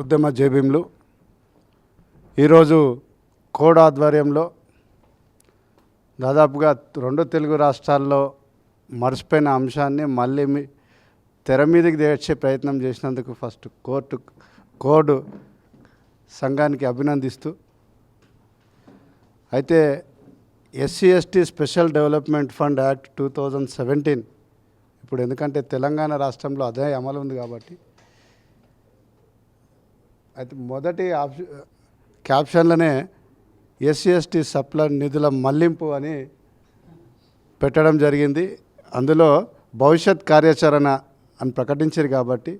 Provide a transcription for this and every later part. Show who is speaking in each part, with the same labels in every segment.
Speaker 1: ఉద్యమ జేబీంలు ఈరోజు కోడ్ ఆధ్వర్యంలో దాదాపుగా 2 తెలుగు రాష్ట్రాల్లో మర్చిపోయిన అంశాన్ని మళ్ళీ తెర మీదకి తెచ్చే ప్రయత్నం చేసినందుకు ఫస్ట్ కోడ్ సంఘానికి అభినందిస్తూ, అయితే SC ST special development fund act 2017 ఇప్పుడు ఎందుకంటే తెలంగాణ రాష్ట్రంలో అదే అమలు ఉంది కాబట్టి, అయితే మొదటి క్యాప్షన్లోనే ఎస్సీ ఎస్టీ సప్లై నిధుల మళ్లింపు అని పెట్టడం జరిగింది. అందులో భవిష్యత్ కార్యాచరణ అని ప్రకటించారు కాబట్టి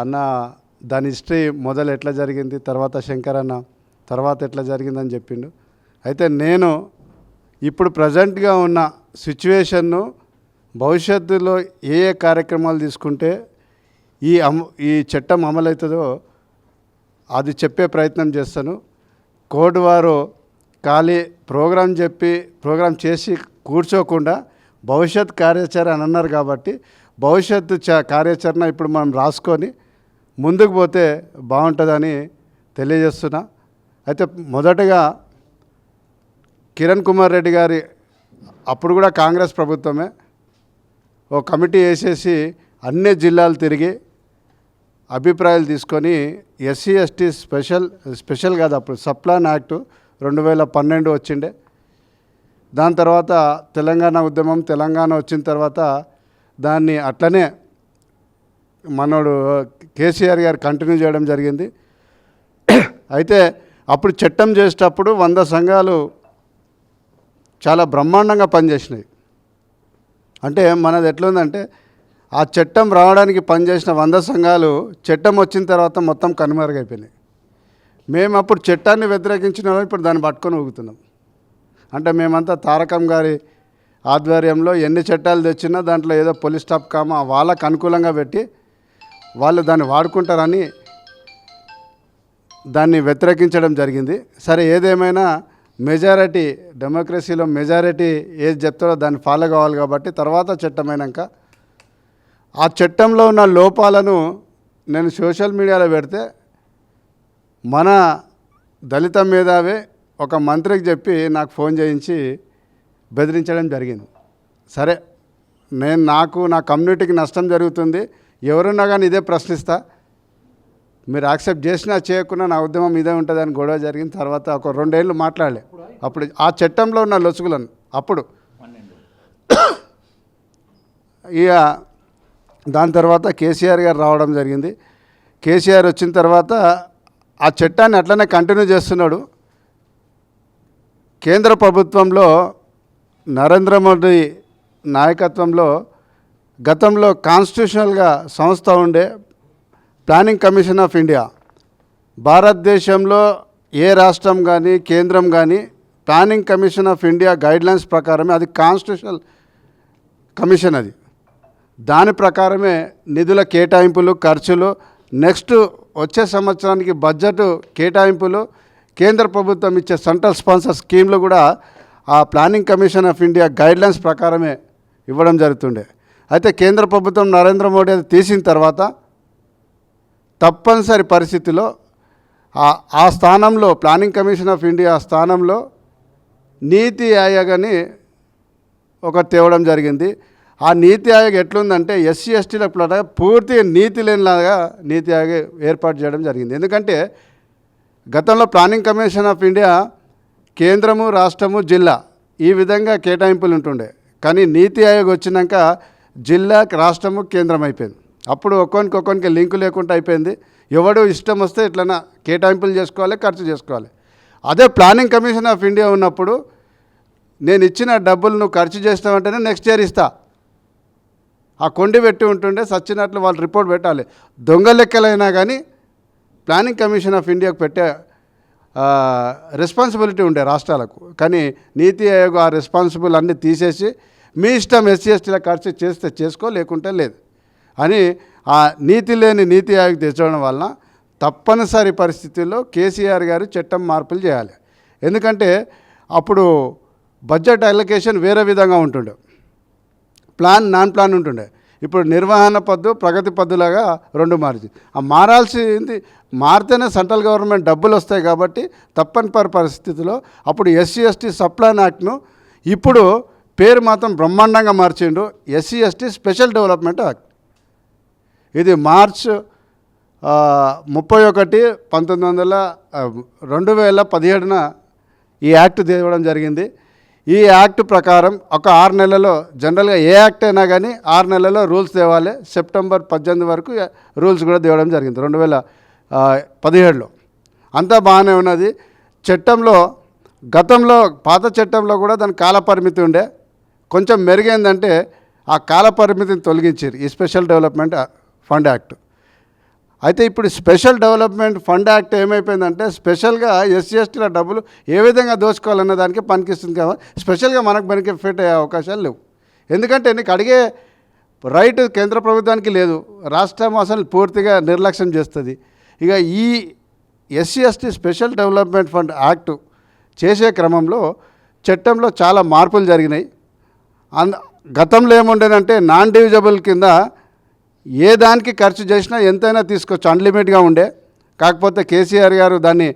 Speaker 1: అన్న దాని హిస్టరీ మొదలు ఎట్లా జరిగింది, తర్వాత శంకర్ అన్న తర్వాత ఎట్లా జరిగిందని చెప్పిండు. అయితే నేను ఇప్పుడు ప్రజెంట్గా ఉన్న సిచ్యువేషన్ను భవిష్యత్తులో ఏ ఏ కార్యక్రమాలు తీసుకుంటే ఈ చట్టం అమలవుతుందో అది చెప్పే ప్రయత్నం చేస్తాను. కోడ్ వారు ఖాళీ ప్రోగ్రాం చేసి కూర్చోకుండా భవిష్యత్ కార్యాచరణ అని అన్నారు కాబట్టి భవిష్యత్తు కార్యాచరణ ఇప్పుడు మనం రాసుకొని ముందుకు పోతే బాగుంటుందని తెలియజేస్తున్నా. అయితే మొదటగా కిరణ్ కుమార్ రెడ్డి గారి అప్పుడు కూడా కాంగ్రెస్ ప్రభుత్వమే ఓ కమిటీ వేసేసి అన్ని జిల్లాలు తిరిగి అభిప్రాయాలు తీసుకొని ఎస్సీ ఎస్టీ స్పెషల్ కాదు, అప్పుడు సప్లాన్ యాక్టు 2012 వచ్చిండే. దాని తర్వాత తెలంగాణ వచ్చిన తర్వాత దాన్ని అట్లనే మనోడు కేసీఆర్ గారు కంటిన్యూ చేయడం జరిగింది. అయితే అప్పుడు చట్టం చేసేటప్పుడు 100 సంఘాలు చాలా బ్రహ్మాండంగా పనిచేసినాయి. అంటే మనది ఎట్లుందంటే ఆ చట్టం రావడానికి పనిచేసిన 100 సంఘాలు చట్టం వచ్చిన తర్వాత మొత్తం కనుమరుగైపోయినాయి. మేము అప్పుడు చట్టాన్ని వ్యతిరేకించిన వాళ్ళు ఇప్పుడు దాన్ని పట్టుకొని ఊగుతున్నాం. అంటే మేమంతా తారకం గారి ఆధ్వర్యంలో ఎన్ని చట్టాలు తెచ్చినా దాంట్లో ఏదో పోలీస్ స్టాప్ వాళ్ళకు అనుకూలంగా పెట్టి వాళ్ళు దాన్ని వాడుకుంటారని దాన్ని వ్యతిరేకించడం జరిగింది. సరే, ఏదేమైనా మెజారిటీ డెమోక్రసీలో మెజారిటీ ఏది చెప్తారో దాన్ని ఫాలో కావాలి కాబట్టి తర్వాత చట్టమైనాక ఆ చట్టంలో ఉన్న లోపాలను నేను సోషల్ మీడియాలో పెడితే మన దళిత మేధావి ఒక మంత్రికి చెప్పి నాకు ఫోన్ చేయించి బెదిరించడం జరిగింది. సరే, నా కమ్యూనిటీకి నష్టం జరుగుతుంది, ఎవరున్నా కానీ ఇదే ప్రశ్నిస్తా, మీరు యాక్సెప్ట్ చేసినా చేయకున్నా నా ఉద్యమం ఇదే ఉంటుందని గొడవ జరిగిన తర్వాత ఒక 2 ఏళ్ళు మాట్లాడలే. అప్పుడు ఆ చట్టంలో ఉన్న లొసుగులను అప్పుడు ఇక దాని తర్వాత కేసీఆర్ గారు రావడం జరిగింది. కేసీఆర్ వచ్చిన తర్వాత ఆ చట్టాన్ని అట్లనే కంటిన్యూ చేస్తున్నాడు. కేంద్ర ప్రభుత్వంలో నరేంద్ర మోడీ నాయకత్వంలో గతంలో కాన్స్టిట్యూషనల్గా సంస్థ ఉండే ప్లానింగ్ కమిషన్ ఆఫ్ ఇండియా, భారతదేశంలో ఏ రాష్ట్రం కానీ కేంద్రం కానీ planning commission of India guidelines ప్రకారమే, అది కాన్స్టిట్యూషనల్ కమిషన్, అది దాని ప్రకారమే నిధుల కేటాయింపులు, ఖర్చులు, నెక్స్ట్ వచ్చే సంవత్సరానికి బడ్జెట్ కేటాయింపులు, కేంద్ర ప్రభుత్వం ఇచ్చే సెంట్రల్ స్పాన్సర్ స్కీమ్లు కూడా ఆ planning commission of India guidelines ప్రకారమే ఇవ్వడం జరుగుతుండే. అయితే కేంద్ర ప్రభుత్వం నరేంద్ర మోడీ అది తీసిన తర్వాత తప్పనిసరి పరిస్థితిలో ఆ స్థానంలో ప్లానింగ్ కమిషన్ ఆఫ్ ఇండియా స్థానంలో నీతి ఆయోగ్ అని ఒకటి తేవడం జరిగింది. ఆ నీతి ఆయోగ్ ఎట్లుందంటే ఎస్సీ ఎస్టీల పూర్తి నీతి లేనిలాగా నీతి ఆయోగ్ ఏర్పాటు చేయడం జరిగింది. ఎందుకంటే గతంలో ప్లానింగ్ కమిషన్ ఆఫ్ ఇండియా కేంద్రము, రాష్ట్రము, జిల్లా ఈ విధంగా కేటాయింపులు ఉంటుండే. కానీ నీతి ఆయోగ్ వచ్చినాక జిల్లా, రాష్ట్రము, కేంద్రం అయిపోయింది. అప్పుడు ఒక్కొనికి లింకు లేకుండా అయిపోయింది. ఎవడు ఇష్టం వస్తే ఇట్లన్నా కేటాయింపులు చేసుకోవాలి, ఖర్చు చేసుకోవాలి. అదే ప్లానింగ్ కమిషన్ ఆఫ్ ఇండియా ఉన్నప్పుడు నేను ఇచ్చిన డబ్బులు నువ్వు ఖర్చు చేస్తావంటేనే నెక్స్ట్ ఇయర్ ఇస్తా, ఆ కొండి పెట్టి ఉంటుండే, సచ్చినట్లు వాళ్ళు రిపోర్ట్ పెట్టాలి. దొంగ లెక్కలైనా కానీ ప్లానింగ్ కమిషన్ ఆఫ్ ఇండియాకు పెట్టే రెస్పాన్సిబిలిటీ ఉండే రాష్ట్రాలకు. కానీ నీతి ఆయోగ్ ఆ రెస్పాన్సిబుల్ అన్నీ తీసేసి మీ ఇష్టం ఎస్సీ ఎస్టీల ఖర్చు చేస్తే చేసుకో, లేకుంటే లేదు అని ఆ నీతి లేని నీతి ఆయోగ్ తెచ్చడం వలన తప్పనిసరి పరిస్థితుల్లో కేసీఆర్ గారు చట్టం మార్పులు చేయాలి. ఎందుకంటే అప్పుడు బడ్జెట్ అలొకేషన్ వేరే విధంగా ఉంటుండే, నాన్ ప్లాన్ ఉంటుండే. ఇప్పుడు నిర్వహణ పద్దు ప్రగతి పద్దులాగా రెండు మారింది. ఆ మారాల్సింది మారితేనే సెంట్రల్ గవర్నమెంట్ డబ్బులు వస్తాయి కాబట్టి తప్పనిసరి పరిస్థితిలో అప్పుడు ఎస్సీ ఎస్టీ సప్లాన్ యాక్ట్ను ఇప్పుడు పేరు మాత్రం బ్రహ్మాండంగా మార్చిండు, SC ST special development act. ఇది మార్చ్ 31/1917 ఈ యాక్ట్ తేవడం జరిగింది. ఈ యాక్ట్ ప్రకారం ఒక 6 నెలల్లో జనరల్గా ఏ యాక్ట్ అయినా కానీ 6 నెలల్లో రూల్స్ తేవాలి. సెప్టెంబర్ 18 వరకు రూల్స్ కూడా తేవడం జరిగింది 2017లో. అంతా బాగానే ఉన్నది. చట్టంలో గతంలో పాత చట్టంలో కూడా దాని కాల పరిమితి ఉండే, కొంచెం మెరుగైందంటే ఆ కాల పరిమితిని తొలగించారు ఈ స్పెషల్ డెవలప్మెంట్ ఫండ్ యాక్ట్. అయితే ఇప్పుడు స్పెషల్ డెవలప్మెంట్ ఫండ్ యాక్ట్ ఏమైపోయిందంటే స్పెషల్గా ఎస్సీ ఎస్టీల డబ్బులు ఏ విధంగా దోచుకోవాలన్న దానికి పనికిస్తుంది కదా, స్పెషల్గా మనకు బెనిఫిట్ అయ్యే అవకాశాలు లేవు. ఎందుకంటే నీకు అడిగే రైట్ కేంద్ర ప్రభుత్వానికి లేదు, రాష్ట్రం అసలు పూర్తిగా నిర్లక్ష్యం చేస్తుంది. ఇక ఈ SC ST special development fund act చేసే క్రమంలో చట్టంలో చాలా మార్పులు జరిగినాయి. గతంలో ఏముండేనంటే నాన్ డివిజబుల్ కింద ఏ దానికి ఖర్చు చేసినా ఎంతైనా తీసుకోవచ్చు, అన్లిమిట్గా ఉండే. కాకపోతే కేసీఆర్ గారు దాన్ని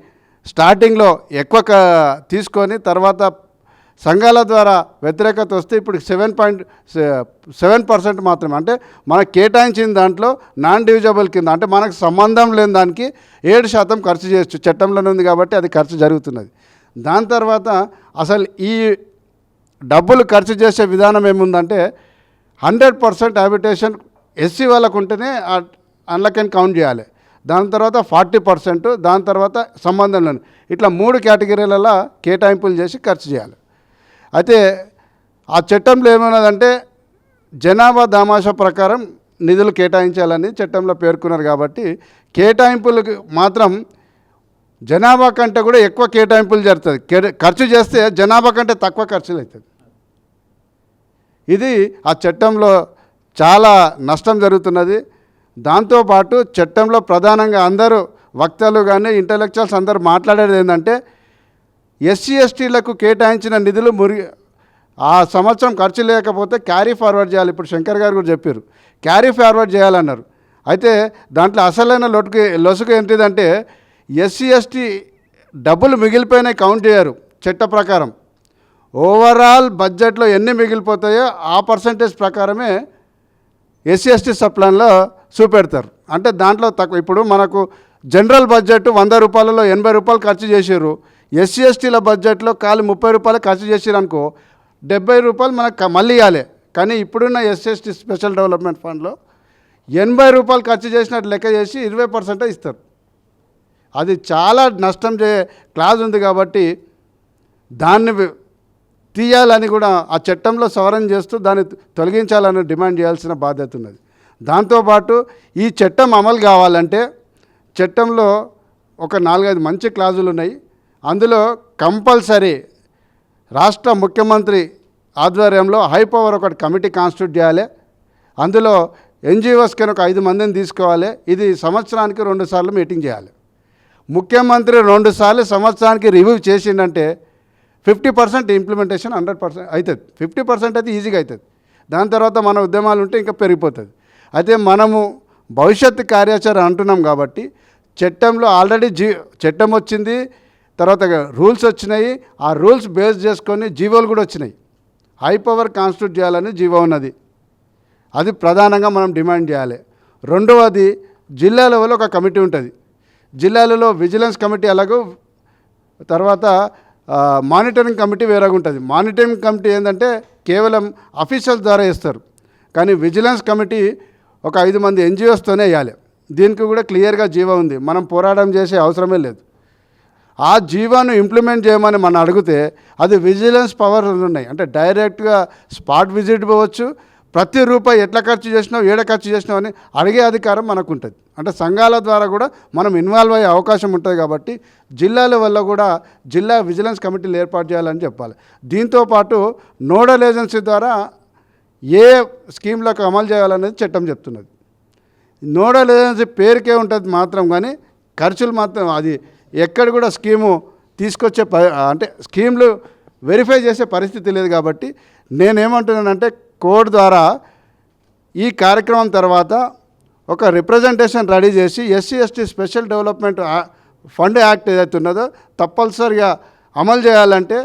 Speaker 1: స్టార్టింగ్లో ఎక్కువ తీసుకొని తర్వాత సంఘాల ద్వారా వ్యతిరేకత వస్తే ఇప్పుడు 7.7% మాత్రమే, అంటే మనకు కేటాయించిన దాంట్లో నాన్ డివిజబుల్ కింద అంటే మనకు సంబంధం లేని దానికి 7% ఖర్చు చేయొచ్చు. చట్టంలోనే ఉంది కాబట్టి అది ఖర్చు జరుగుతున్నది. దాని తర్వాత అసలు ఈ డబ్బులు ఖర్చు చేసే విధానం ఏముందంటే 100% హ్యాబిటేషన్ ఎస్సీ వాళ్ళకు ఉంటేనే అందులోకి కౌంట్ చేయాలి. దాని తర్వాత 40%, దాని తర్వాత సంబంధం లేని, ఇట్లా 3 కేటగిరీలలో కేటాయింపులు చేసి ఖర్చు చేయాలి. అయితే ఆ చట్టంలో ఏమన్నదంటే జనాభా దామాషా ప్రకారం నిధులు కేటాయించాలని చట్టంలో పేర్కొన్నారు. కాబట్టి కేటాయింపులకు మాత్రం జనాభా కంటే కూడా ఎక్కువ కేటాయింపులు జరుగుతుంది. ఖర్చు చేస్తే జనాభా కంటే తక్కువ ఖర్చులు అవుతుంది. ఇది ఆ చట్టంలో చాలా నష్టం జరుగుతున్నది. దాంతోపాటు చట్టంలో ప్రధానంగా అందరూ వక్తలు కానీ ఇంటలెక్చువల్స్ అందరూ మాట్లాడేది ఏంటంటే ఎస్సీ ఎస్టీలకు కేటాయించిన నిధులు ఆ సంవత్సరం ఖర్చు లేకపోతే క్యారీ ఫార్వర్డ్ చేయాలి. ఇప్పుడు శంకర్ గారు కూడా చెప్పారు, క్యారీ ఫార్వర్డ్ చేయాలన్నారు. అయితే దాంట్లో అసలైన లొసుగు ఏంటిదంటే ఎస్సీ ఎస్టీ డబ్బులు మిగిలిపోయినాయి కౌంట్ చేయరు. చట్ట ప్రకారం ఓవరాల్ బడ్జెట్లో ఎన్ని మిగిలిపోతాయో ఆ పర్సంటేజ్ ప్రకారమే ఎస్సీ ఎస్టీ సప్లాన్లో చూపెడతారు. అంటే దాంట్లో తక్కువ. ఇప్పుడు మనకు జనరల్ బడ్జెట్ 100 రూపాయలలో 80 రూపాయలు ఖర్చు చేసారు. ఎస్సీ ఎస్టీల బడ్జెట్లో ఖాళీ 30 రూపాయలు ఖర్చు చేసారు అనుకో, 70 రూపాయలు మనకు మళ్ళీ ఇవ్వాలి. కానీ ఇప్పుడున్న ఎస్సీ ఎస్టీ స్పెషల్ డెవలప్మెంట్ ఫండ్లో 80 రూపాయలు ఖర్చు చేసినట్టు లెక్క చేసి 20% ఇస్తారు. అది చాలా నష్టం క్లాజ్ ఉంది. కాబట్టి దాన్ని తీయాలని కూడా ఆ చట్టంలో సవరణ చేస్తూ దాన్ని తొలగించాలని డిమాండ్ చేయాల్సిన బాధ్యత ఉన్నది. దాంతోపాటు ఈ చట్టం అమలు కావాలంటే చట్టంలో ఒక 4-5 మంచి క్లాజులు ఉన్నాయి. అందులో కంపల్సరీ రాష్ట్ర ముఖ్యమంత్రి ఆధ్వర్యంలో హై పవర్ ఒకటి కమిటీ కాన్స్టిట్యూట్ చేయాలి. అందులో ఎన్జిఓస్ కింద ఒక 5 మందిని తీసుకోవాలి. ఇది సంవత్సరానికి 2 సార్లు మీటింగ్ చేయాలి. ముఖ్యమంత్రి 2 సార్లు సంవత్సరానికి రివ్యూ చేసిండంటే 50% ఇంప్లిమెంటేషన్ 100% అవుతుంది. 50% అయితే ఈజీగా అవుతుంది. దాని తర్వాత మన ఉద్యమాలు ఉంటే ఇంకా పెరిగిపోతుంది. అయితే మనము భవిష్యత్తు కార్యాచరణ అంటున్నాం కాబట్టి చట్టంలో ఆల్రెడీ చట్టం వచ్చింది, తర్వాత రూల్స్ వచ్చినాయి. ఆ రూల్స్ బేస్ చేసుకొని జీవోలు కూడా వచ్చినాయి. హై పవర్ కాన్స్టిట్యూట్ చేయాలని జీవో ఉన్నది. అది ప్రధానంగా మనం డిమాండ్ చేయాలి. రెండవది జిల్లా లెవెల్లో ఒక కమిటీ ఉంటుంది. జిల్లాలలో విజిలెన్స్ కమిటీ అలాగూ, తర్వాత మానిటరింగ్ కమిటీ వేరేగా ఉంటుంది. మానిటరింగ్ కమిటీ ఏంటంటే కేవలం అఫీషియల్స్ ద్వారా వేస్తారు. కానీ విజిలెన్స్ కమిటీ ఒక 5 మంది ఎన్జిఓస్తోనే వేయాలి. దీనికి కూడా క్లియర్గా జీవో ఉంది. మనం పోరాటం చేసే అవసరమే లేదు. ఆ జీవోను ఇంప్లిమెంట్ చేయమని మనం అడిగితే అది విజిలెన్స్ పవర్ ఉన్నాయి. అంటే డైరెక్ట్గా స్పాట్ విజిట్ పోవచ్చు. ప్రతి రూపాయి ఎట్లా ఖర్చు చేసినావు, ఏడ ఖర్చు చేసినావు అని అడిగే అధికారం మనకు ఉంటుంది. అంటే సంఘాల ద్వారా కూడా మనం ఇన్వాల్వ్ అయ్యే అవకాశం ఉంటుంది. కాబట్టి జిల్లాల వల్ల కూడా జిల్లా విజిలెన్స్ కమిటీలు ఏర్పాటు చేయాలని చెప్పాలి. దీంతోపాటు నోడల్ ఏజెన్సీ ద్వారా ఏ స్కీమ్లకు అమలు చేయాలనేది చట్టం చెప్తున్నది. నోడల్ ఏజెన్సీ పేరుకే ఉంటుంది మాత్రం, కానీ ఖర్చులు మాత్రం అది ఎక్కడ కూడా స్కీము తీసుకొచ్చే అంటే స్కీమ్లు వెరిఫై చేసే పరిస్థితి లేదు. కాబట్టి నేనేమంటున్నానంటే కోడ్ ద్వారా ఈ కార్యక్రమం తర్వాత ఒక రిప్రజెంటేషన్ రెడీ చేసి SC ST special development fund act ఏదైతే ఉన్నదో తప్పనిసరిగా అమలు చేయాలంటే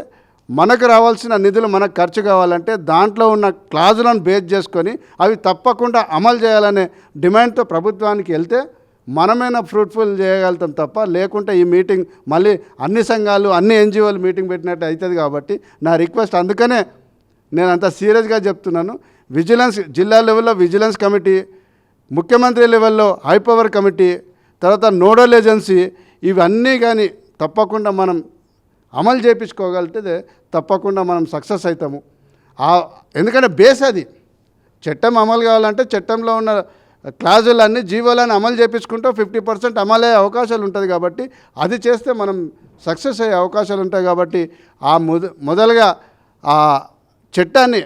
Speaker 1: మనకు రావాల్సిన నిధులు మనకు ఖర్చు కావాలంటే దాంట్లో ఉన్న క్లాజులను బేస్ చేసుకొని అవి తప్పకుండా అమలు చేయాలనే డిమాండ్తో ప్రభుత్వానికి వెళ్తే మనమైనా ఫ్రూట్ఫుల్ చేయగలుగుతాం తప్ప లేకుంటే ఈ మీటింగ్ మళ్ళీ అన్ని సంఘాలు అన్ని ఎన్జిఓలు మీటింగ్ పెట్టినట్టు అవుతుంది. కాబట్టి నా రిక్వెస్ట్, అందుకనే నేను అంత సీరియస్గా చెప్తున్నాను. విజిలెన్స్ జిల్లా లెవెల్లో విజిలెన్స్ కమిటీ, ముఖ్యమంత్రి లెవెల్లో హై పవర్ కమిటీ, తర్వాత నోడల్ ఏజెన్సీ, ఇవన్నీ కానీ తప్పకుండా మనం అమలు చేయించుకోగలిగితే తప్పకుండా మనం సక్సెస్ అవుతాము. ఎందుకంటే బేస్ అది చట్టం అమలు కావాలంటే చట్టంలో ఉన్న క్లాజులన్నీ జీవోలన్నీ అమలు చేయించుకుంటూ 50% అమలయ్యే అవకాశాలు ఉంటుంది. కాబట్టి అది చేస్తే మనం సక్సెస్ అయ్యే అవకాశాలు ఉంటాయి. కాబట్టి మొదలుగా ఆ చట్టాన్ని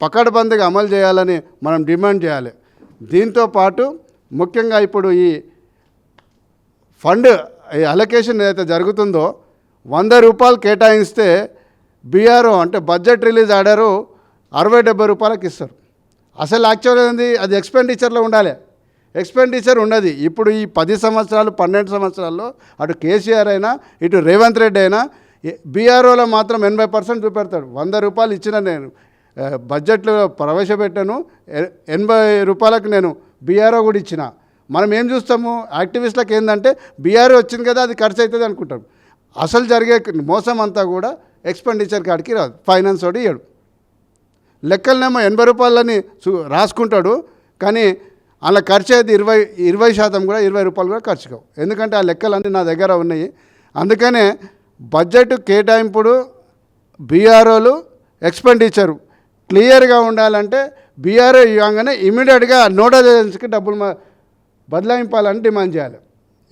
Speaker 1: పకడ్బందీగా అమలు చేయాలని మనం డిమాండ్ చేయాలి. దీంతో పాటు ముఖ్యంగా ఇప్పుడు ఈ ఫండ్ అలొకేషన్ ఏదైతే జరుగుతుందో 100 రూపాయలు కేటాయిస్తే బీఆర్ఓ అంటే బడ్జెట్ రిలీజ్ ఆర్డరు 60-70 రూపాయలకి ఇస్తారు. అసలు యాక్చువల్ ఏంది, అది ఎక్స్పెండిచర్లో ఉండాలి. ఎక్స్పెండిచర్ ఉండదు. ఇప్పుడు ఈ 10 సంవత్సరాలు 12 సంవత్సరాల్లో అటు కేసీఆర్ అయినా ఇటు రేవంత్ రెడ్డి అయినా బీఆర్ఓలో మాత్రం 80% చూపెడతాడు. 100 రూపాయలు ఇచ్చిన నేను బడ్జెట్లో ప్రవేశపెట్టాను, 80 రూపాయలకు నేను బీఆర్ఓ కూడా ఇచ్చిన. మనం ఏం చూస్తాము, యాక్టివిస్టులకు ఏంటంటే బీఆర్ఓ వచ్చింది కదా అది ఖర్చు అవుతుంది అనుకుంటాం. అసలు జరిగే మోసం అంతా కూడా ఎక్స్పెండిచర్ కాడికి రాదు. ఫైనాన్స్ వాడు ఇయ్యడు. లెక్కలనేమో 80 రూపాయలని రాసుకుంటాడు, కానీ అలా ఖర్చు అయితే 20% కూడా 20 రూపాయలు కూడా ఖర్చు కావు. ఎందుకంటే ఆ లెక్కలన్నీ నా దగ్గర ఉన్నాయి. అందుకనే బడ్జెట్ కేటాయింపుడు బీఆర్ఓలు ఎక్స్పెండిచరు క్లియర్గా ఉండాలంటే బీఆర్ఓ ఇవ్వగానే ఇమీడియట్గా నోడల్ ఏజెన్సీకి డబ్బులు బదలాయింపాలని డిమాండ్ చేయాలి.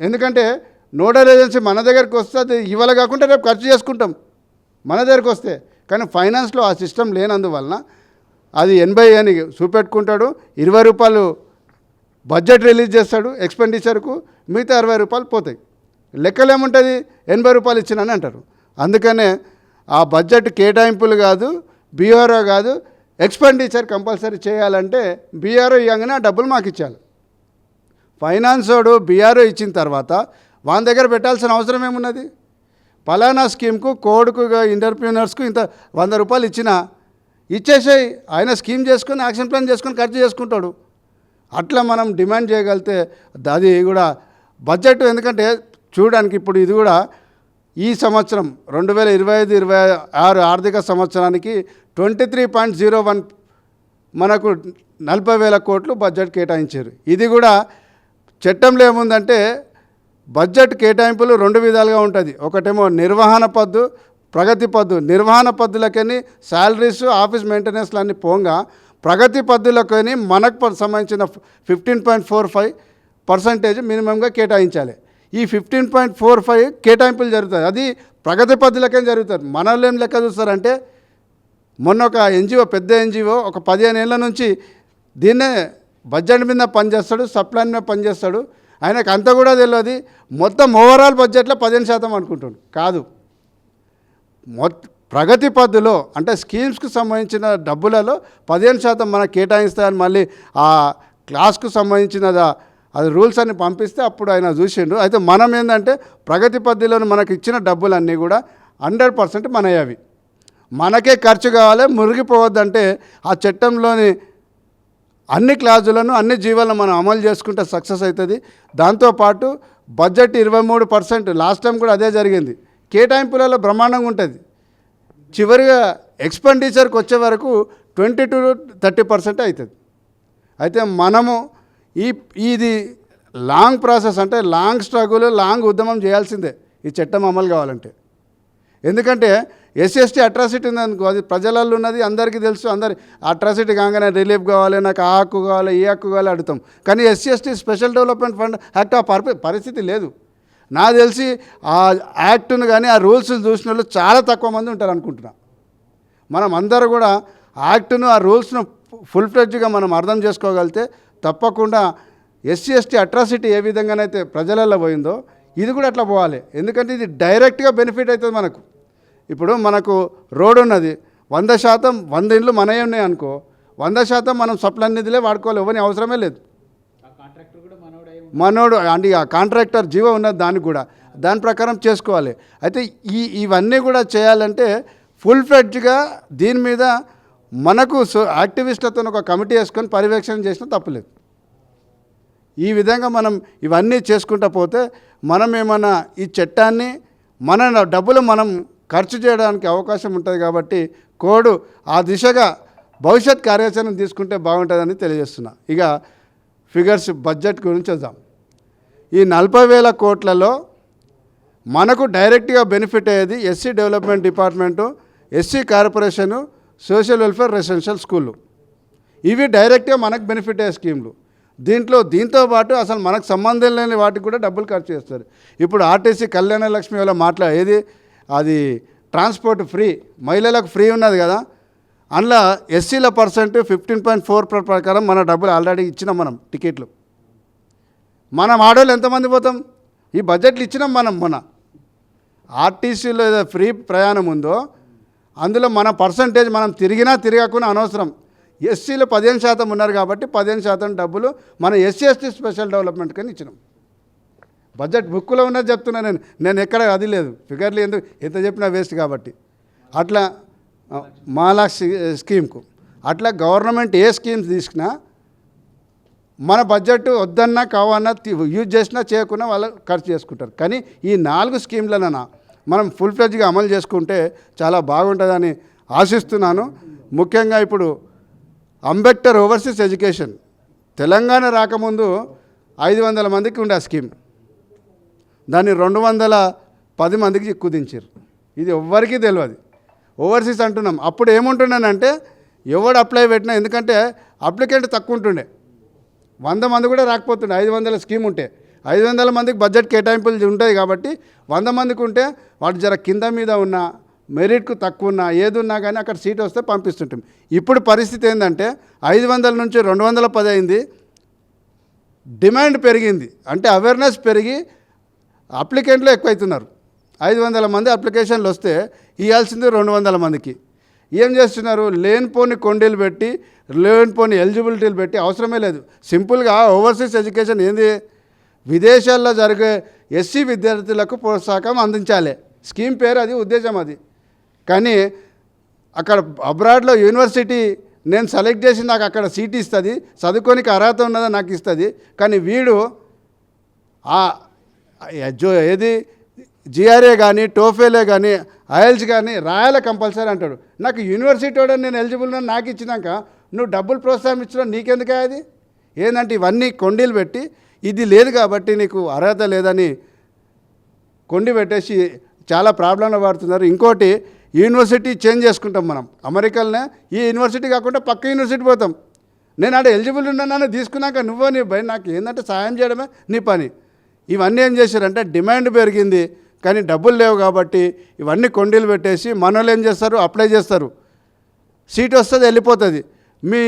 Speaker 1: ఎందుకంటే నోడల్ ఏజెన్సీ మన దగ్గరికి వస్తే అది ఇవాళ కాకుండా రేపు ఖర్చు చేసుకుంటాం మన దగ్గరికి వస్తే. కానీ ఫైనాన్స్లో ఆ సిస్టమ్ లేనందువలన అది 80 అని చూపెట్టుకుంటాడు, 20 రూపాయలు బడ్జెట్ రిలీజ్ చేస్తాడు ఎక్స్పెండిచర్కు, మిగతా 60 రూపాయలు పోతాయి. లెక్కలు ఏముంటుంది, 80 రూపాయలు ఇచ్చినని అంటారు. అందుకనే ఆ బడ్జెట్ కేటాయింపులు కాదు, బీఆర్ఓ కాదు, ఎక్స్పెండిచర్ కంపల్సరీ చేయాలంటే బీఆర్ఓ ఇవ్వగానే ఆ డబ్బులు మాకు ఇచ్చాలి. ఫైనాన్స్ వాడు బీఆర్ఓ ఇచ్చిన తర్వాత వాళ్ళ దగ్గర పెట్టాల్సిన అవసరం ఏమున్నది? పలానా స్కీమ్కు కోడ్కు ఎంటర్‌ప్రెన్యూర్స్కు ఇంత 100 రూపాయలు ఇచ్చేసేయి, ఆయన స్కీమ్ చేసుకొని యాక్షన్ ప్లాన్ చేసుకొని ఖర్చు చేసుకుంటాడు. అట్లా మనం డిమాండ్ చేయగలిగితే అది కూడా బడ్జెట్, ఎందుకంటే చూడడానికి ఇప్పుడు ఇది కూడా ఈ సంవత్సరం 2025-26 ఆర్థిక సంవత్సరానికి 23.01 మనకు 40,000 కోట్లు బడ్జెట్ కేటాయించారు. ఇది కూడా చట్టంలో ఏముందంటే బడ్జెట్ కేటాయింపులు 2 విధాలుగా ఉంటుంది. ఒకటేమో నిర్వహణ పద్దు, ప్రగతి పద్దు. నిర్వహణ పద్దులకని శాలరీస్, ఆఫీస్ మెయింటెనెన్స్లు అన్నీ పోగా ప్రగతి పద్దులకని మనకు సంబంధించిన 15.45% మినిమంగా కేటాయించాలి. ఈ 15.45 కేటాయింపులు జరుగుతుంది. అది ప్రగతి పద్దులకే జరుగుతుంది. మనలో ఏం లెక్క చూస్తారంటే మొన్న ఒక ఎన్జిఓ, పెద్ద ఎన్జిఓ ఒక 15 ఏళ్ళ నుంచి దీన్నే బడ్జెట్ మీద పనిచేస్తాడు, సప్లైన్ మీద పనిచేస్తాడు. ఆయనకు అంత కూడా తెలియదు. మొత్తం ఓవరాల్ బడ్జెట్లో 15% అనుకుంటాడు. కాదు, ప్రగతి పద్ధతిలో అంటే స్కీమ్స్కి సంబంధించిన డబ్బులలో 15% మనకు కేటాయిస్తాయని మళ్ళీ ఆ క్లాస్కు సంబంధించిన అది రూల్స్ అన్ని పంపిస్తే అప్పుడు ఆయన చూసిండు. అయితే మనం ఏంటంటే ప్రగతి పద్ధతిలోని మనకు ఇచ్చిన డబ్బులన్నీ కూడా 100% మనయవి. మనకే ఖర్చు కావాలి, మురిగిపోవద్దంటే ఆ చట్టంలోని అన్ని క్లాజులను అన్ని జీవాలను మనం అమలు చేసుకుంటే సక్సెస్ అవుతుంది. దాంతోపాటు బడ్జెట్ 23%, లాస్ట్ టైం కూడా అదే జరిగింది. కేటాయింపులలో బ్రహ్మాండంగా ఉంటుంది. చివరిగా ఎక్స్పెండిచర్కి వచ్చే వరకు 20-30% అవుతుంది. అయితే మనము ఇది లాంగ్ ప్రాసెస్, అంటే లాంగ్ స్ట్రగుల్, లాంగ్ ఉద్యమం చేయాల్సిందే ఈ చట్టం అమలు కావాలంటే. ఎందుకంటే ఎస్సీ అట్రాసిటీ ఉందనుకో, అది ప్రజలలో ఉన్నది, అందరికీ తెలుసు. అందరి అట్రాసిటీ కాగానే రిలీఫ్ కావాలి, నాకు ఆ హక్కు కావాలి, ఈ హక్కు కావాలి అడుగుతాం. కానీ SC special development fund act ఆ పరిస్థితి లేదు. నాకు తెలిసి ఆ యాక్ట్ను కానీ ఆ రూల్స్ చూసిన వాళ్ళు చాలా తక్కువ మంది ఉంటారు అనుకుంటున్నా. మనం అందరూ కూడా యాక్ట్ను, ఆ రూల్స్ను ఫుల్ ఫ్లెడ్జ్గా మనం అర్థం చేసుకోగలిగితే తప్పకుండా ఎస్సీ అట్రాసిటీ ఏ విధంగానైతే ప్రజలలో పోయిందో ఇది కూడా అట్లా పోవాలి. ఎందుకంటే ఇది డైరెక్ట్గా బెనిఫిట్ అవుతుంది మనకు. ఇప్పుడు మనకు రోడ్ ఉన్నది, 100% 100 ఇండ్లు మనమే ఉన్నాయి అనుకో, 100% మనం సప్లై నిధులే వాడుకోవాలి, ఎవరిని అవసరమే లేదు. మనోడు అంటే ఆ కాంట్రాక్టర్ జీవో ఉన్నది దానికి కూడా, దాని ప్రకారం చేసుకోవాలి. అయితే ఇవన్నీ కూడా చేయాలంటే ఫుల్ ఫ్లెడ్జ్గా దీని మీద మనకు యాక్టివిస్టులతో ఒక కమిటీ వేసుకొని పర్యవేక్షణ చేసినా తప్పులేదు. ఈ విధంగా మనం ఇవన్నీ చేసుకుంటూ పోతే మనం ఏమన్నా ఈ చట్టాన్ని మన డబ్బులు మనం ఖర్చు చేయడానికి అవకాశం ఉంటుంది. కాబట్టి కోడ్ ఆ దిశగా భవిష్యత్ కార్యాచరణ తీసుకుంటే బాగుంటుందని తెలియజేస్తున్నా. ఇక ఫిగర్స్ బడ్జెట్ గురించి వద్దాం. ఈ 40,000 కోట్లలో మనకు డైరెక్ట్గా బెనిఫిట్ అయ్యేది SC development department, SC corporation, social welfare residential స్కూళ్ళు. ఇవి డైరెక్ట్గా మనకు బెనిఫిట్ అయ్యే స్కీమ్లు. దీంతో పాటు అసలు మనకు సంబంధం లేని వాటికి కూడా డబ్బులు ఖర్చు చేస్తారు. ఇప్పుడు ఆర్టీసీ కళ్యాణ లక్ష్మి వల్ల ఏది అది ట్రాన్స్పోర్ట్ ఫ్రీ, మహిళలకు ఫ్రీ ఉన్నది కదా, అందులో ఎస్సీల పర్సెంట్ 15.4 ప్రకారం మన డబ్బులు ఆల్రెడీ ఇచ్చినాం. మనం టికెట్లు మనం ఆడవాళ్ళు ఎంతమంది పోతాం, ఈ బడ్జెట్లు ఇచ్చినాం. మనం మన ఆర్టీసీలో ఏదో ఫ్రీ ప్రయాణం ఉందో అందులో మన పర్సంటేజ్ మనం తిరిగినా తిరగకుండా అనవసరం. ఎస్సీలు 15% ఉన్నారు కాబట్టి 15% డబ్బులు మన ఎస్సీ ఎస్టీ స్పెషల్ డెవలప్మెంట్ కానీ ఇచ్చినాం. బడ్జెట్ బుక్లో ఉన్నది చెప్తున్నా నేను ఎక్కడ అది లేదు, ఫిగర్లు ఎంత చెప్పినా వేస్ట్. కాబట్టి అట్లా మహాలక్ష్మి స్కీమ్కు అట్లా గవర్నమెంట్ ఏ స్కీమ్స్ తీసుకున్నా మన బడ్జెట్ వద్దన్నా కావన్నా యూజ్ చేసినా చేయకున్నా వాళ్ళు ఖర్చు చేసుకుంటారు. కానీ ఈ 4 స్కీమ్లన మనం ఫుల్ ఫ్లెడ్జ్గా అమలు చేసుకుంటే చాలా బాగుంటుందని ఆశిస్తున్నాను. ముఖ్యంగా ఇప్పుడు అంబేద్కర్ ఓవర్సీస్ ఎడ్యుకేషన్ తెలంగాణ రాకముందు 500 మందికి ఉండే ఆ స్కీమ్, దాన్ని 210 మందికి కుదించారు. ఇది ఎవ్వరికీ తెలియదు. ఓవర్సీస్ అంటున్నాం. అప్పుడు ఏముంటున్నానంటే ఎవడు అప్లై పెట్టినా, ఎందుకంటే అప్లికెంట్ తక్కువ ఉంటుండే, 100 మంది కూడా రాకపోతుండే. 500 స్కీమ్ ఉంటే 500 మందికి బడ్జెట్ కేటాయింపులు ఉంటాయి కాబట్టి 100 మందికి ఉంటే వాడు జర కింద మీద ఉన్న మెరిట్కు తక్కువ ఉన్నా ఏది ఉన్నా కానీ అక్కడ సీట్ వస్తే పంపిస్తుంటాం. ఇప్పుడు పరిస్థితి ఏంటంటే 500 నుంచి 210 అయింది. డిమాండ్ పెరిగింది, అంటే అవేర్నెస్ పెరిగి అప్లికెంట్లు ఎక్కువవుతున్నారు. 500 మంది అప్లికేషన్లు వస్తే ఇవ్వాల్సింది 200 మందికి. ఏం చేస్తున్నారు, లేనిపోని కొండీలు పెట్టి లేనిపోని ఎలిజిబిలిటీలు పెట్టి అవసరమే లేదు. సింపుల్గా ఓవర్సీస్ ఎడ్యుకేషన్ ఏంది, విదేశాల్లో జరిగే ఎస్సీ విద్యార్థులకు ప్రోత్సాహం అందించాలి, స్కీమ్ పేరు అది, ఉద్దేశం అది. కానీ అక్కడ అబ్రాడ్లో యూనివర్సిటీ నేను సెలెక్ట్ చేసి నాకు అక్కడ సీట్ ఇస్తుంది, చదువుకోనికి అర్హత ఉన్నదా నాకు ఇస్తుంది. కానీ వీడు ఏది జిఆర్ఏ కానీ టోఫెలే కానీ ఐఎల్స్ కానీ రాయాల కంపల్సరీ అంటాడు. నాకు యూనివర్సిటీ వాడు నేను ఎలిజిబుల్ ఉన్నాను, నాకు ఇచ్చినాక నువ్వు డబ్బులు ప్రోత్సాహం ఇచ్చినావు, నీకెందుకే అది? ఏంటంటే ఇవన్నీ కొండీలు పెట్టి ఇది లేదు కాబట్టి నీకు అర్హత లేదని కొండి పెట్టేసి చాలా ప్రాబ్లంలో పడుతున్నారు. ఇంకోటి యూనివర్సిటీ చేంజ్ చేసుకుంటాం మనం. అమెరికాలోనే ఈ యూనివర్సిటీ కాకుండా పక్క యూనివర్సిటీ పోతాం. నేను ఆడ ఎలిజిబుల్ ఉన్నాను తీసుకున్నాక నువ్వో నీ భయ నాకు ఏంటంటే సాయం చేయడమే నీ పని. ఇవన్నీ ఏం చేశారంటే డిమాండ్ పెరిగింది కానీ డబ్బులు లేవు కాబట్టి ఇవన్నీ కొండీలు పెట్టేసి మనోళ్ళు ఏం చేస్తారు, అప్లై చేస్తారు, సీట్ వస్తుంది వెళ్ళిపోతుంది. మీ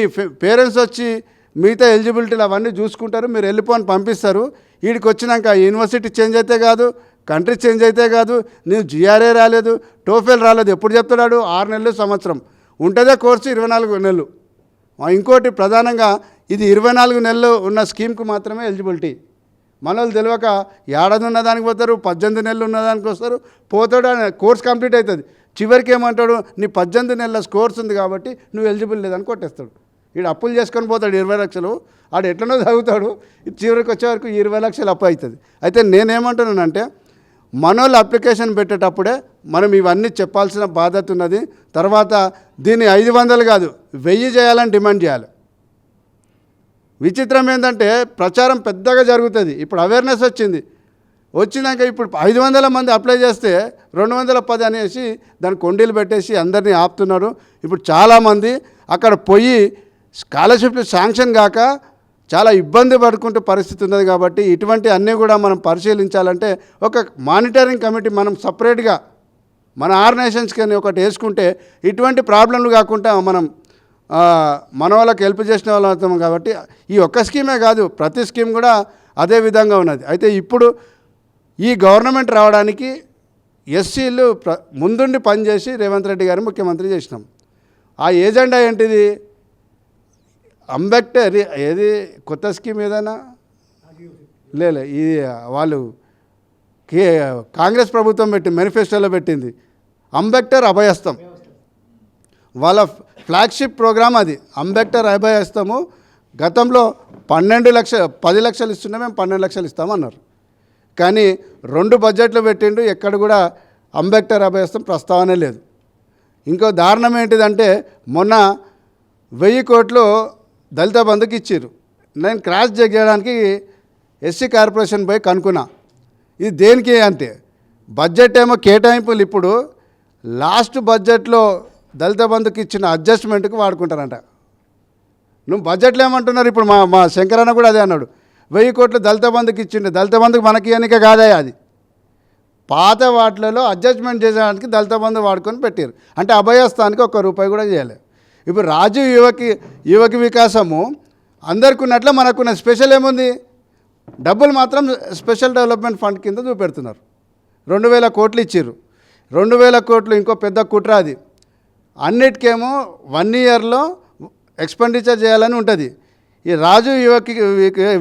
Speaker 1: పేరెంట్స్ వచ్చి మిగతా ఎలిజిబిలిటీలు అవన్నీ చూసుకుంటారు, మీరు వెళ్ళిపోని పంపిస్తారు. వీడికి వచ్చినాక యూనివర్సిటీ చేంజ్ అయితే కాదు, కంట్రీ చేంజ్ అయితే కాదు, నేను జిఆర్ఏ రాలేదు, టోఫెల్ రాలేదు, ఎప్పుడు చెప్తున్నాడు? 6 నెలలు సంవత్సరం ఉంటుందే కోర్సు, 24 నెలలు. ఇంకోటి ప్రధానంగా ఇది 24 నెలలు ఉన్న స్కీమ్కి మాత్రమే ఎలిజిబిలిటీ. మనోళ్ళు తెలియక ఏడాది ఉన్నదానికి పోతారు, 18 నెలలు ఉన్నదానికి వస్తారు, పోతాడు, కోర్స్ కంప్లీట్ అవుతుంది. చివరికి ఏమంటాడు, నీ 18 నెలల కోర్స్ ఉంది కాబట్టి నువ్వు ఎలిజిబుల్ లేదని కొట్టేస్తాడు. వీడు అప్పులు చేసుకొని పోతాడు 20 లక్షలు, ఆడు ఎట్లనో చదువుతాడు, చివరికి వచ్చే వరకు 20 లక్షలు అప్పు అవుతుంది. అయితే నేనేమంటున్నానంటే మనోళ్ళు అప్లికేషన్ పెట్టేటప్పుడే మనం ఇవన్నీ చెప్పాల్సిన బాధ్యత ఉన్నది. తర్వాత దీన్ని 500 కాదు 1000 చేయాలని డిమాండ్ చేయాలి. విచిత్రం ఏంటంటే ప్రచారం పెద్దగా జరుగుతుంది. ఇప్పుడు అవేర్నెస్ వచ్చినాక ఇప్పుడు 500 మంది అప్లై చేస్తే 210 అనేసి దాన్ని కొండీలు పెట్టేసి అందరినీ ఆపుతున్నారు. ఇప్పుడు చాలామంది అక్కడ పోయి స్కాలర్షిప్లు శాంక్షన్ కాక చాలా ఇబ్బంది పడుకుంటూ పరిస్థితి ఉన్నది. కాబట్టి ఇటువంటి అన్నీ కూడా మనం పరిశీలించాలంటే ఒక మానిటరింగ్ కమిటీ మనం సపరేట్గా మన ఆర్గనైజేషన్స్కి అని ఒకటి వేసుకుంటే ఇటువంటి ప్రాబ్లంలు కాకుండా మనం మన వాళ్ళకి హెల్ప్ చేసిన వాళ్ళు అవుతాం. కాబట్టి ఈ ఒక్క స్కీమే కాదు, ప్రతి స్కీమ్ కూడా అదే విధంగా ఉన్నది. అయితే ఇప్పుడు ఈ గవర్నమెంట్ రావడానికి ఎస్సీలు ముందుండి పనిచేసి రేవంత్ రెడ్డి గారు ముఖ్యమంత్రి చేసినాం. ఆ ఏజెండా ఏంటిది, అంబేద్కర్ ఏది కొత్త స్కీమ్ ఏదైనా లేదు, ఇది వాళ్ళు కాంగ్రెస్ ప్రభుత్వం మేనిఫెస్టోలో పెట్టింది అంబేద్కర్ అభయహస్తం. వాళ్ళ ఫ్లాగ్షిప్ ప్రోగ్రామ్ అది అంబేద్కర్ అభయహస్తము. గతంలో 10 లక్షలు ఇస్తున్నా, మేము 12 లక్షలు ఇస్తామన్నారు. కానీ 2 బడ్జెట్లు పెట్టిండు, ఎక్కడ కూడా అంబేద్కర్ అభయహస్తం ప్రస్తావనే లేదు. ఇంకో దారుణం ఏంటిదంటే మొన్న 1000 కోట్లు దళిత బంధుకి ఇచ్చారు. నేను క్రాస్ చెక్ చేయడానికి ఎస్సీ కార్పొరేషన్ పోయి కనుక్కున్నా, ఇది దేనికి అంటే బడ్జెట్ ఏమో కేటాయింపులు ఇప్పుడు లాస్ట్ బడ్జెట్లో దళిత బంధుకి ఇచ్చిన అడ్జస్ట్మెంట్కి వాడుకుంటారంట. నువ్వు బడ్జెట్లో ఏమంటున్నారు ఇప్పుడు? మా శంకరన్న కూడా అదే అన్నాడు, 1000 కోట్లు దళిత బంధుకి ఇచ్చిండు, దళిత బంధుకు మనకి ఎన్నిక కాదా అది, పాత వాటిలలో అడ్జస్ట్మెంట్ చేసేదానికి దళిత బంధు వాడుకొని పెట్టారు. అంటే అభయస్థానికి ₹1 కూడా చేయలేదు. ఇప్పుడు రాజీవ్ యువకి వికాసము అందరికి ఉన్నట్లే మనకున్న స్పెషల్ ఏముంది, డబ్బులు మాత్రం స్పెషల్ డెవలప్మెంట్ ఫండ్ కింద చూపెడుతున్నారు. 2000 కోట్లు ఇచ్చారు. 2000 కోట్లు ఇంకో పెద్ద కుట్ర అది. అన్నిటికేమో 1 ఇయర్లో ఎక్స్పెండిచర్ చేయాలని ఉంటుంది. ఈ రాజీవ్ యువకి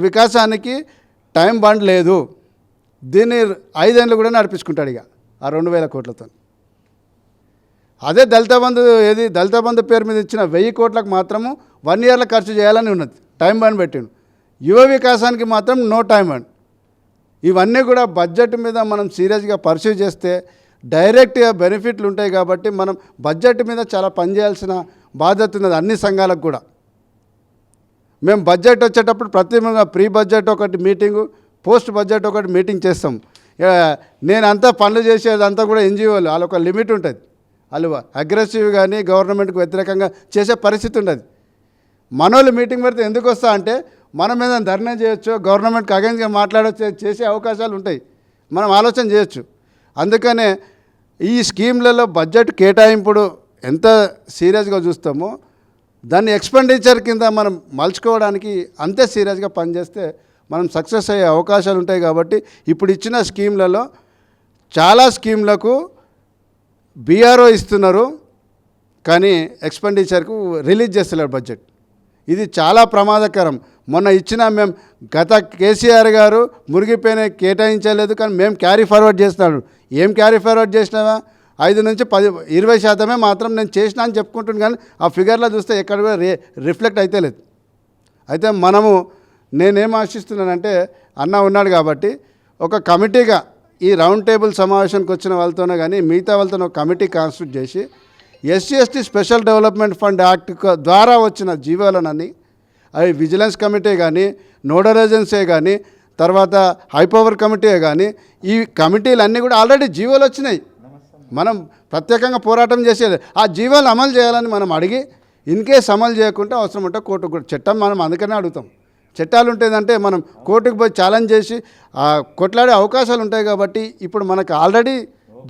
Speaker 1: వికాసానికి టైం బండ్ లేదు, దీన్ని 5 ఏళ్ళు కూడా నడిపించుకుంటాడు ఇక ఆ 2000 కోట్లతో. అదే దళిత బంధు పేరు మీద ఇచ్చిన 1000 కోట్లకు మాత్రము 1 ఇయర్లో ఖర్చు చేయాలని ఉన్నది, టైం బండ్ పెట్టిండు. యువ వికాసానికి మాత్రం నో టైం బండ్. ఇవన్నీ కూడా బడ్జెట్ మీద మనం సీరియస్గా పర్సూ చేస్తే డైరెక్ట్గా బెనిఫిట్లు ఉంటాయి. కాబట్టి మనం బడ్జెట్ మీద చాలా పనిచేయాల్సిన బాధ్యత ఉన్నది అన్ని సంఘాలకు కూడా. మేము బడ్జెట్ వచ్చేటప్పుడు ప్రత్యేకంగా ప్రీ బడ్జెట్ ఒకటి మీటింగు, పోస్ట్ బడ్జెట్ ఒకటి మీటింగ్ చేస్తాం. నేను అంతా పనులు చేసేదంతా కూడా ఎన్జిఓలు, వాళ్ళ ఒక లిమిట్ ఉంటుంది. వాళ్ళు అగ్రెసివ్ కానీ గవర్నమెంట్కి వ్యతిరేకంగా చేసే పరిస్థితి ఉండదు. మనోళ్ళు మీటింగ్ పెడితే ఎందుకు వస్తా అంటే మన మీద ధర్నా చేయొచ్చు, గవర్నమెంట్కి అగైన్స్గా మాట్లాడచ్చు, చేసే అవకాశాలు ఉంటాయి, మనం ఆలోచన చేయొచ్చు. అందుకనే ఈ స్కీమ్లలో బడ్జెట్ కేటాయింపుడు ఎంత సీరియస్గా చూస్తామో దాన్ని ఎక్స్పెండిచర్ కింద మనం మలుచుకోవడానికి అంతే సీరియస్గా పనిచేస్తే మనం సక్సెస్ అయ్యే అవకాశాలు ఉంటాయి. కాబట్టి ఇప్పుడు ఇచ్చిన స్కీమ్లలో చాలా స్కీమ్లకు బీఆర్ఓ ఇస్తున్నారు, కానీ ఎక్స్పెండిచర్కు రిలీజ్ చేస్తలేరు బడ్జెట్. ఇది చాలా ప్రమాదకరం. మొన్న ఇచ్చిన మేము గత కేసీఆర్ గారు మురిగిపోయిన కేటాయించలేదు, కానీ మేము క్యారీ ఫార్వర్డ్ చేస్తున్నాడు. ఏం క్యారీ ఫార్వర్డ్ చేసినావా? 5 నుంచి 20% మాత్రం నేను చేసినా అని చెప్పుకుంటున్నాను, కానీ ఆ ఫిగర్లో చూస్తే ఎక్కడ కూడా రిఫ్లెక్ట్ అయితే లేదు. అయితే నేనేం ఆశిస్తున్నానంటే అన్న ఉన్నాడు కాబట్టి ఒక కమిటీగా ఈ రౌండ్ టేబుల్ సమావేశానికి వచ్చిన వాళ్ళతోనే కానీ మిగతా వాళ్ళతో ఒక కమిటీ కాన్స్టిట్యూట్ చేసి SC/ST special development fund act ద్వారా వచ్చిన జీవోలనని అవి విజిలెన్స్ కమిటీ కానీ, నోడల్ ఏజెన్సీ కానీ, తర్వాత హైపవర్ కమిటీ కానీ, ఈ కమిటీలన్నీ కూడా ఆల్రెడీ జీవోలు వచ్చినాయి. మనం ప్రత్యేకంగా పోరాటం చేసేది ఆ జీవోలు అమలు చేయాలని మనం అడిగి, ఇన్ కేస్ అమలు చేయకుంటే అవసరం ఉంటే కోర్టుకు కూడా చట్టం మనం అందుకనే అడుగుతాం. చట్టాలు ఉంటేదంటే మనం కోర్టుకు పోయి ఛాలెంజ్ చేసి కొట్లాడే అవకాశాలు ఉంటాయి. కాబట్టి ఇప్పుడు మనకు ఆల్రెడీ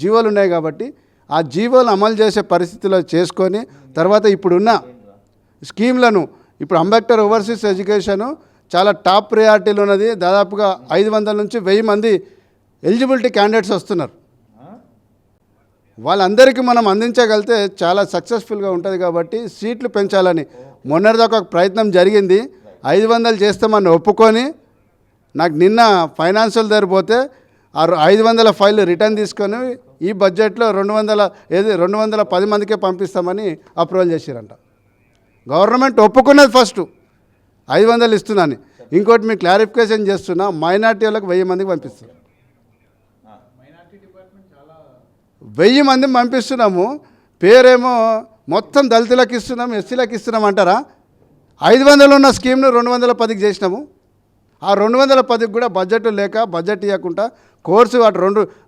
Speaker 1: జీవోలు ఉన్నాయి కాబట్టి ఆ జీవోలు అమలు చేసే పరిస్థితిలో చేసుకొని తర్వాత ఇప్పుడున్న స్కీమ్లను ఇప్పుడు అంబేద్కర్ ఓవర్సీస్ ఎడ్యుకేషను చాలా టాప్ ప్రయారిటీలు ఉన్నది. దాదాపుగా 500 నుంచి 1000 మంది ఎలిజిబిలిటీ క్యాండిడేట్స్ వస్తున్నారు. వాళ్ళందరికీ మనం అందించగలిగితే చాలా సక్సెస్ఫుల్గా ఉంటుంది. కాబట్టి సీట్లు పెంచాలని మొన్నటిదాకా ఒక ప్రయత్నం జరిగింది. 500 చేస్తామని ఒప్పుకొని నాకు నిన్న ఫైనాన్షియల్ దగ్గర పోతే ఆ 500 ఫైల్ రిటర్న్ తీసుకొని ఈ బడ్జెట్లో 210 మందికే పంపిస్తామని అప్రూవల్ చేసిరంట. గవర్నమెంట్ ఒప్పుకున్నది ఫస్ట్ 500 ఇస్తున్నాను. ఇంకోటి మీకు క్లారిఫికేషన్ చేస్తున్నా, మైనార్టీ వాళ్ళకి 1000 మందికి పంపిస్తున్నాం. 1000 మందిని పంపిస్తున్నాము. పేరేమో మొత్తం దళితులకు ఇస్తున్నాము, ఎస్సీలకు ఇస్తున్నాం అంటారా? 500 ఉన్న స్కీమ్ను 210కి చేసినాము. ఆ 210కి కూడా బడ్జెట్ లేక బడ్జెట్ ఇవ్వకుండా కోర్సు అటు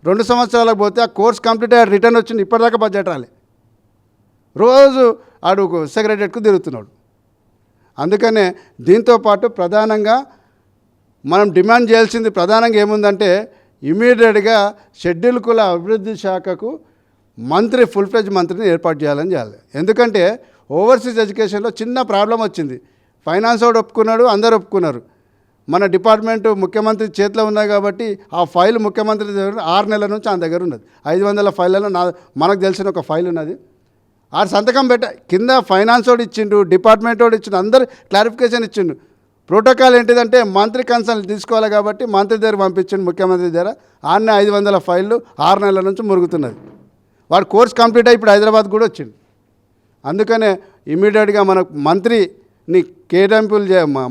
Speaker 1: 2 సంవత్సరాలకు పోతే ఆ కోర్స్ కంప్లీట్ అయ్యి రిటర్న్ వచ్చింది, ఇప్పటిదాకా బడ్జెట్ రాలే. రోజు ఆడు సెక్రటరియట్కు తిరుగుతున్నాడు. అందుకనే దీంతోపాటు ప్రధానంగా మనం డిమాండ్ చేయాల్సింది ప్రధానంగా ఏముందంటే ఇమీడియట్గా షెడ్యూల్ కుల అభివృద్ధి శాఖకు ఫుల్ ఫ్లెడ్జ్ మంత్రిని ఏర్పాటు చేయాలి. ఎందుకంటే ఓవర్సీస్ ఎడ్యుకేషన్లో చిన్న ప్రాబ్లం వచ్చింది. ఫైనాన్స్ వాడు ఒప్పుకున్నాడు, అందరు ఒప్పుకున్నారు. మన డిపార్ట్మెంటు ముఖ్యమంత్రి చేతిలో ఉన్నాయి కాబట్టి ఆ ఫైల్ ముఖ్యమంత్రి దగ్గర 6 నెలల నుంచి ఆయన దగ్గర ఉన్నది. 500 ఫైళ్ళలో మనకు తెలిసిన ఒక ఫైల్ ఉన్నది. ఆడు సంతకం కింద ఫైనాన్స్ వాడు ఇచ్చిండు, డిపార్ట్మెంట్ వాడు ఇచ్చిండు, అందరు క్లారిఫికేషన్ ఇచ్చిండు. ప్రోటోకాల్ ఏంటిదంటే మంత్రి కన్సల్ట్ తీసుకోవాలి కాబట్టి మంత్రి దగ్గర పంపించండి, ముఖ్యమంత్రి దగ్గర. ఆన్నే 500 ఫైళ్ళు 6 నెలల నుంచి మురుగుతున్నది. వాడు కోర్స్ కంప్లీట్ అయ్యి ఇప్పుడు హైదరాబాద్ కూడా వచ్చిండు. అందుకనే ఇమీడియట్గా మనకు మంత్రిని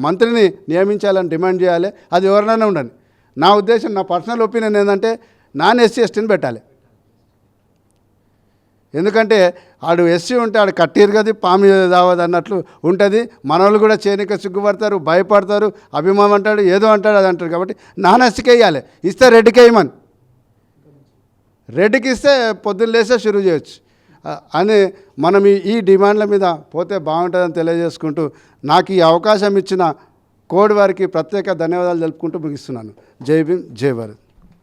Speaker 1: మంత్రిని నియమించాలని డిమాండ్ చేయాలి. అది ఎవరినైనా ఉండండి. నా ఉద్దేశం, నా పర్సనల్ ఒపీనియన్ ఏంటంటే నాన్ ఎస్సీ ఎస్టీని పెట్టాలి. ఎందుకంటే ఆడు ఎస్సీ ఉంటే ఆడు కట్టిరు కదా పాము దావదు అన్నట్లు ఉంటుంది. మనోళ్ళు కూడా చేయనిక సిగ్గుపడతారు, భయపడతారు, అభిమానం అంటాడు, ఏదో అంటాడు, అది అంటారు. కాబట్టి నాన్ ఎస్సీకి వేయాలి. ఇస్తే రెడ్డికి వేయమని, రెడ్డికి ఇస్తే పొద్దున్న లేసే షురూ చేయొచ్చు అని మనం ఈ డిమాండ్ల మీద పోతే బాగుంటుందని తెలియజేసుకుంటూ, నాకు ఈ అవకాశం ఇచ్చిన కోడ్ వారికి ప్రత్యేక ధన్యవాదాలు తెలుపుకుంటూ ముగిస్తున్నాను. జై భీమ్, జై భారత్.